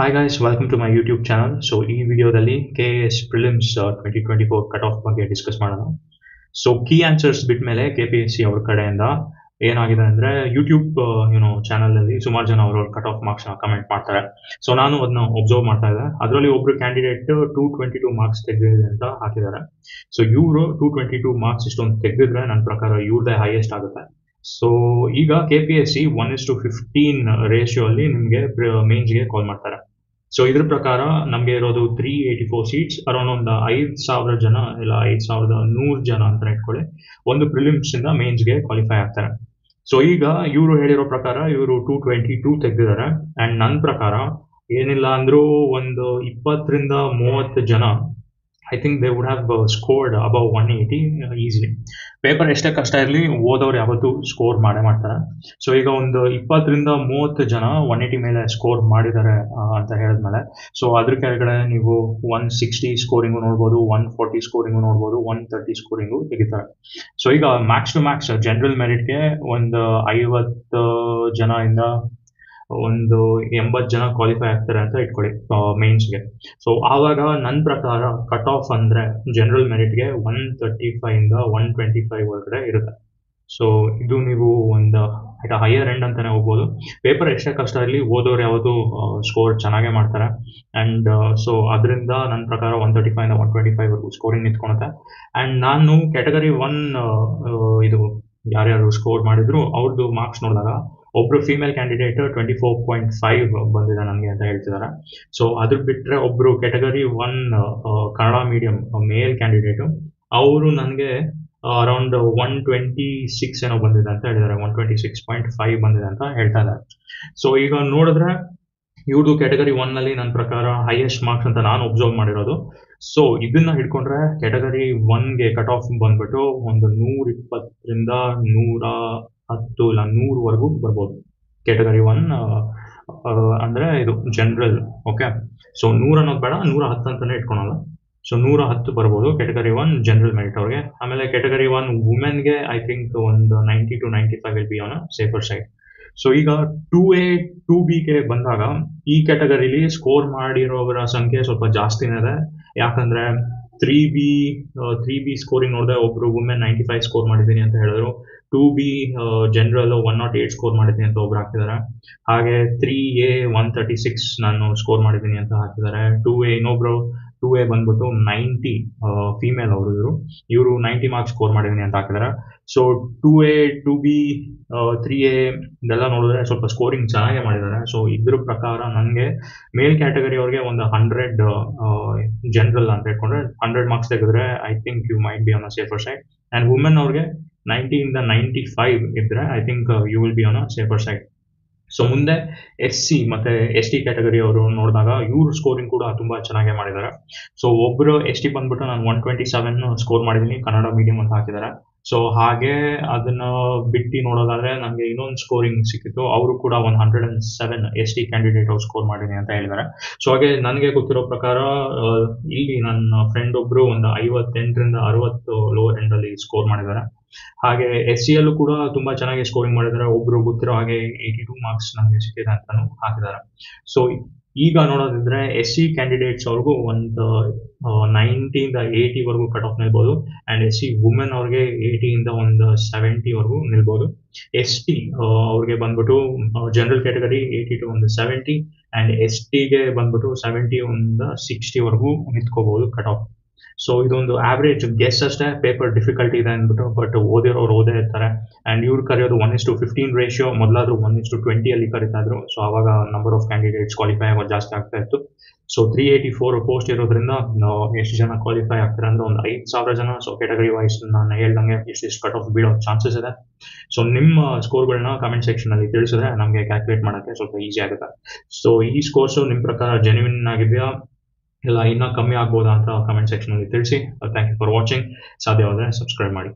Hi guys, welcome to my YouTube channel. So ಈ ವಿಡಿಯೋದಲ್ಲಿ KS Prelims 2024 cut off ಬಗ್ಗೆ discuss ಮಾಡೋಣ. So key answers ಬಿಟ್ಟ ಮೇಲೆ KPSC ಅವ್ರ ಕಡೆಯಿಂದ ಏನಾಗಿದೆ ಅಂದ್ರೆ ಯೂಟ್ಯೂಬ್ ಚಾನಲ್ ಅಲ್ಲಿ ಸುಮಾರು ಜನ ಅವ್ರ ಕಟ್ ಆಫ್ ಮಾರ್ಕ್ಸ್ ನ ಕಮೆಂಟ್ ಮಾಡ್ತಾರೆ. ಸೊ ನಾನು ಅದನ್ನ ಒಬ್ಸರ್ವ್ ಮಾಡ್ತಾ ಇದ್ದೆ. ಅದರಲ್ಲಿ ಒಬ್ರು ಕ್ಯಾಂಡಿಡೇಟ್ 222 ಮಾರ್ಕ್ಸ್ ತೆಗೆದಿದೆ ಅಂತ ಹಾಕಿದ್ದಾರೆ. ಸೊ ಇವರು 222 ಮಾರ್ಕ್ಸ್ ಇಷ್ಟೊಂದು ತೆಗೆದಿದ್ರೆ ನನ್ನ ಪ್ರಕಾರ ಇವ್ರದೇ ಹೈಯೆಸ್ಟ್ ಆಗುತ್ತೆ. ಸೊ ಈಗ KPSC 1:15 ರೇಷಿಯೋ ಅಲ್ಲಿ ನಿಮಗೆ ಮೇನ್ಸ್ಗೆ ಕಾಲ್ ಮಾಡ್ತಾರೆ. ಸೊ ಇದ್ರ ಪ್ರಕಾರ ನಮಗೆ ಇರೋದು 384 ಸೀಟ್ಸ್, ಅರೌಂಡ್ ಒಂದು 5,000 ಜನ ಇಲ್ಲ 5,100 ಜನ ಅಂತ ಇಟ್ಕೊಳ್ಳಿ, ಒಂದು ಪ್ರಿಲಿಮ್ಸ್ ಇಂದ ಮೇನ್ಸ್ಗೆ ಕ್ವಾಲಿಫೈ ಆಗ್ತಾರೆ. ಸೊ ಈಗ ಇವರು ಹೇಳಿರೋ ಪ್ರಕಾರ ಇವರು 222 ತೆಗೆದಿದ್ದಾರೆ. ಅಂಡ್ ನನ್ನ ಪ್ರಕಾರ ಏನಿಲ್ಲ ಅಂದ್ರೂ ಒಂದು 20ರಿಂದ 30 ಜನ I think they would have scored above 180 easily. Paper ಎಷ್ಟೇ ಕಷ್ಟ ಇರಲಿ, ಓದೋರು ಯಾವತ್ತೂ ಸ್ಕೋರ್ ಮಾಡೇ ಮಾಡ್ತಾರೆ. ಸೊ ಈಗ ಒಂದು 20ರಿಂದ 30 ಜನ 180 ಮೇಲೆ ಸ್ಕೋರ್ ಮಾಡಿದ್ದಾರೆ ಅಂತ ಹೇಳಿದ್ಮೇಲೆ, ಸೊ ಅದ್ರ ಕೆಳಗಡೆ ನೀವು 160 ಸ್ಕೋರಿಂಗು ನೋಡ್ಬೋದು, 140 ಸ್ಕೋರಿಂಗು ನೋಡ್ಬೋದು, 130 ಸ್ಕೋರಿಂಗು ತೆಗಿತಾರೆ. ಸೊ ಈಗ ಮ್ಯಾಕ್ಸ್ ಟು ಮ್ಯಾಕ್ಸ್ ಜನರಲ್ ಮೆರಿಟ್ಗೆ ಒಂದು 50 ಜನ ಇಂದ ಒಂದು 80 ಜನ ಕ್ವಾಲಿಫೈ ಆಗ್ತಾರೆ ಅಂತ ಇಟ್ಕೊಳ್ಳಿ ಮೇನ್ಸ್ಗೆ. ಸೊ ಆವಾಗ ನನ್ನ ಪ್ರಕಾರ ಕಟ್ ಆಫ್ ಅಂದ್ರೆ ಜನರಲ್ ಮೆರಿಟ್ಗೆ 135 ಇಂದ 125 ಒಳಗಡೆ ಇರುತ್ತೆ. ಸೊ ಇದು ನೀವು ಒಂದು ಹೈಯರ್ ಎಂಡ್ ಅಂತಾನೆ ಹೋಗ್ಬೋದು. ಪೇಪರ್ ಎಷ್ಟೇ ಕಷ್ಟ ಇರಲಿ, ಓದೋರು ಯಾವತ್ತೂ ಸ್ಕೋರ್ ಚೆನ್ನಾಗೇ ಮಾಡ್ತಾರೆ. ಅಂಡ್ ಸೊ ಅದರಿಂದ ನನ್ನ ಪ್ರಕಾರ 135 ಇಂದ 125 ವರೆಗೂ ಸ್ಕೋರಿಂಗ್ ನಿಂತ್ಕೊಳುತ್ತೆ. ಅಂಡ್ ನಾನು ಕ್ಯಾಟಗರಿ 1 ಇದು ಯಾರ್ಯಾರು ಸ್ಕೋರ್ ಮಾಡಿದ್ರು ಅವ್ರದ್ದು ಮಾರ್ಕ್ಸ್ ನೋಡಿದಾಗ ಒಬ್ರು ಫೀಮೇಲ್ ಕ್ಯಾಂಡಿಡೇಟ್ 24.5 ಬಂದಿದೆ ನನಗೆ ಅಂತ ಹೇಳ್ತಿದ್ದಾರೆ. ಸೊ ಅದ್ರ ಬಿಟ್ಟರೆ ಒಬ್ರು ಕ್ಯಾಟಗರಿ 1 ಕನ್ನಡ ಮೀಡಿಯಂ ಮೇಲ್ ಕ್ಯಾಂಡಿಡೇಟು, ಅವರು ನನಗೆ ಅರೌಂಡ್ 126 ಏನೋ ಬಂದಿದೆ ಅಂತ ಹೇಳಿದ್ದಾರೆ, 126.5 ಬಂದಿದೆ ಅಂತ ಹೇಳ್ತಾ ಇದ್ದಾರೆ. ಸೊ ಈಗ ನೋಡಿದ್ರೆ ಇವ್ರದ್ದು ಕ್ಯಾಟಗರಿ 1 ನಲ್ಲಿ ನನ್ನ ಪ್ರಕಾರ ಹೈಯೆಸ್ಟ್ ಮಾರ್ಕ್ಸ್ ಅಂತ ನಾನು ಒಬ್ಸರ್ವ್ ಮಾಡಿರೋದು. ಸೊ ಇದನ್ನ ಹಿಡ್ಕೊಂಡ್ರೆ ಕ್ಯಾಟಗರಿ 1ಗೆ ಕಟ್ ಆಫ್ ಬಂದ್ಬಿಟ್ಟು ಒಂದು 120ರಿಂದ 110 ಇಲ್ಲ 100ವರೆಗೂ ಬರ್ಬೋದು. ಕ್ಯಾಟಗರಿ 1 ಅಂದ್ರೆ ಇದು ಜನರಲ್. ಓಕೆ, ಸೊ 100 ಅನ್ನೋದು ಬೇಡ, 110 ಅಂತಾನೆ ಇಟ್ಕೊಳಲ್ಲ. ಸೊ 110 ಬರ್ಬೋದು ಕ್ಯಾಟಗರಿ 1 ಜನರಲ್ ಮೆರಿಟ್ ಅವ್ರಿಗೆ. ಆಮೇಲೆ ಕ್ಯಾಟಗರಿ 1 ವುಮೆನ್ಗೆ ಐ ಥಿಂಕ್ ಒಂದು 90 to 95 will be on safer side. So ಈಗ 2A 2Bಗೆ ಬಂದಾಗ ಈ ಕ್ಯಾಟಗರಿಲಿ ಸ್ಕೋರ್ ಮಾಡಿರೋರ ಸಂಖ್ಯೆ ಸ್ವಲ್ಪ ಜಾಸ್ತಿನೇ ಇದೆ. ಯಾಕಂದ್ರೆ 3B ಸ್ಕೋರಿಂಗ್ ನೋಡಿದ್ರೆ ಒಬ್ರು ವುಮೆನ್ 95 ಸ್ಕೋರ್ ಮಾಡಿದ್ದೀನಿ ಅಂತ ಹೇಳಿದ್ರು. 2B ಜನರಲ್ 108 ಸ್ಕೋರ್ ಮಾಡಿದ್ದೀನಿ ಅಂತ ಒಬ್ರು ಹಾಕಿದ್ದಾರೆ. ಹಾಗೆ 3A 136 ನಾನು ಸ್ಕೋರ್ ಮಾಡಿದ್ದೀನಿ ಅಂತ ಹಾಕಿದ್ದಾರೆ. 2A ಇನ್ನೊಬ್ರು 2A ಬಂದ್ಬಿಟ್ಟು 90 ಫೀಮೇಲ್ ಇವರು 90 ಮಾರ್ಕ್ಸ್ ಸ್ಕೋರ್ ಮಾಡಿದ್ದೀನಿ ಅಂತ ಹಾಕಿದ್ದಾರೆ. ಸೊ 2A 2B 3A ಇದೆಲ್ಲ ನೋಡಿದ್ರೆ ಸ್ವಲ್ಪ ಸ್ಕೋರಿಂಗ್ ಚೆನ್ನಾಗೇ ಮಾಡಿದ್ದಾರೆ. ಸೊ ಇದ್ರ ಪ್ರಕಾರ ನನಗೆ ಮೇಲ್ ಕ್ಯಾಟಗರಿ ಅವ್ರಿಗೆ ಒಂದು 100 ಜನರಲ್ ಅಂತ ಇಟ್ಕೊಂಡ್ರೆ 100 ಮಾರ್ಕ್ಸ್ ತೆಗೆದ್ರೆ I think you might be on a safer side. And women ಅವ್ರಿಗೆ 90 ಇಂದ 95 ಇದ್ರೆ I think you will be on a safer side. So ಮುಂದೆ SC ಮತ್ತೆ ST ಕ್ಯಾಟಗರಿ ಅವರು ನೋಡಿದಾಗ ಇವ್ರ ಸ್ಕೋರಿಂಗ್ ಕೂಡ ತುಂಬಾ ಚೆನ್ನಾಗೇ ಮಾಡಿದ್ದಾರೆ. ಸೊ ಒಬ್ರು ST ಬಂದ್ಬಿಟ್ಟು ನಾನು 127 ಸ್ಕೋರ್ ಮಾಡಿದ್ದೀನಿ, ಕನ್ನಡ ಮೀಡಿಯಂ ಅಂತ ಹಾಕಿದ್ದಾರೆ. ಸೊ ಹಾಗೆ ಅದನ್ನ ಬಿಟ್ಟು ನೋಡೋದಾದ್ರೆ ನನಗೆ ಇನ್ನೊಂದು ಸ್ಕೋರಿಂಗ್ ಸಿಕ್ಕಿತ್ತು, ಅವರು ಕೂಡ 107 ST ಕ್ಯಾಂಡಿಡೇಟ್ ಅವ್ರು ಸ್ಕೋರ್ ಮಾಡಿದ್ದೀನಿ ಅಂತ ಹೇಳಿದ್ದಾರೆ. ಸೊ ಹಾಗೆ ನನಗೆ ಗೊತ್ತಿರೋ ಪ್ರಕಾರ ಇಲ್ಲಿ ನನ್ನ ಫ್ರೆಂಡ್ ಒಬ್ರು ಒಂದು 58ರಿಂದ 60 ಲೋವರ್ ಎಂಡ್ ಅಲ್ಲಿ ಸ್ಕೋರ್ ಮಾಡಿದ್ದಾರೆ. ಹಾಗೆ SC ಯಲ್ಲೂ ಕೂಡ ತುಂಬಾ ಚೆನ್ನಾಗಿ ಸ್ಕೋರಿಂಗ್ ಮಾಡಿದ್ದಾರೆ. ಒಬ್ರು ಗೊತ್ತಿರೋ ಹಾಗೆ 82 ಮಾರ್ಕ್ಸ್ ನನಗೆ ಸಿಕ್ಕಿದೆ ಅಂತಾನು ಹಾಕಿದ್ದಾರೆ. ಸೊ ಈಗ ನೋಡೋದಿದ್ರೆ SC ಕ್ಯಾಂಡಿಡೇಟ್ಸ್ ಅವ್ರಿಗೂ ಒಂದು 90 ಇಂದ 80 ವರೆಗೂ ಕಟ್ ಆಫ್ ನಿಲ್ಬೋದು. ಅಂಡ್ SC ವುಮೆನ್ ಅವ್ರಿಗೆ 80 ಇಂದ ಒಂದು 70 ವರೆಗೂ ನಿಲ್ಬೋದು. ST ಅವ್ರಿಗೆ ಬಂದ್ಬಿಟ್ಟು ಜನರಲ್ ಕ್ಯಾಟಗರಿ 80 to ಒಂದು 70 ಅಂಡ್ STಗೆ ಬಂದ್ಬಿಟ್ಟು 70 ಒಂದು 60 ವರೆಗೂ ನಿಂತ್ಕೋಬಹುದು ಕಟ್ ಆಫ್. ಸೊ ಇದೊಂದು ಆವರೇಜ್ ಗೆಸ್ ಅಷ್ಟೇ, ಪೇಪರ್ ಡಿಫಿಕಲ್ಟಿ ಇದೆ ಅಂದ್ಬಿಟ್ಟು, ಬಟ್ ಓದಿರೋರು ಓದೇ ಇರ್ತಾರೆ. ಅಂಡ್ ಇವ್ರು ಕರೆಯೋದು 1:15 ರೇಷಿಯೋ, ಮೊದಲಾದ್ರೂ 1:20 ಅಲ್ಲಿ ಕರಿತಾ ಇದ್ರು. ಸೊ ಅವಾಗ ನಂಬರ್ ಆಫ್ ಕ್ಯಾಂಡಿಡೇಟ್ಸ್ ಕ್ವಾಲಿಫೈ ಆಗೋದು ಜಾಸ್ತಿ ಆಗ್ತಾ ಇತ್ತು. ಸೊ 384 ಪೋಸ್ಟ್ ಇರೋದ್ರಿಂದ ಎಷ್ಟು ಜನ ಕ್ವಾಲಿಫೈ ಆಗ್ತಾರೆ ಅಂದ್ರೆ ಒಂದು 5,000 ಜನ. ಸೊ ಕ್ಯಾಟಗರಿ ವೈಸ್ ನಾನು ಹೇಳ್ದಂಗೆ ಇಷ್ಟು ಕಟ್ ಆಫ್ ಬೀಳೋ ಚಾನ್ಸಸ್ ಇದೆ. ಸೊ ನಿಮ್ಮ ಸ್ಕೋರ್ಗಳನ್ನ ಕಮೆಂಟ್ ಸೆಕ್ಷನ್ ಅಲ್ಲಿ ತಿಳಿಸಿದ್ರೆ ನಮಗೆ ಕ್ಯಾಲ್ಕುಲೇಟ್ ಮಾಡೋಕ್ಕೆ ಸ್ವಲ್ಪ ಈಸಿ ಆಗುತ್ತೆ. ಸೊ ಈ ಸ್ಕೋರ್ಸು ನಿಮ್ಮ ಪ್ರಕಾರ ಜೆನ್ಯೂನ್ ಆಗಿದೆಯಾ ಇಲ್ಲ ಇನ್ನೂ ಕಮ್ಮಿ ಆಗ್ಬೋದಾ ಅಂತ ಕಮೆಂಟ್ ಸೆಕ್ಷನ್ ಅಲ್ಲಿ ತಿಳಿಸಿ. Thank you for watching. ಸಾಧ್ಯವಾದರೆ ಸಬ್ಸ್ಕ್ರೈಬ್ ಮಾಡಿ.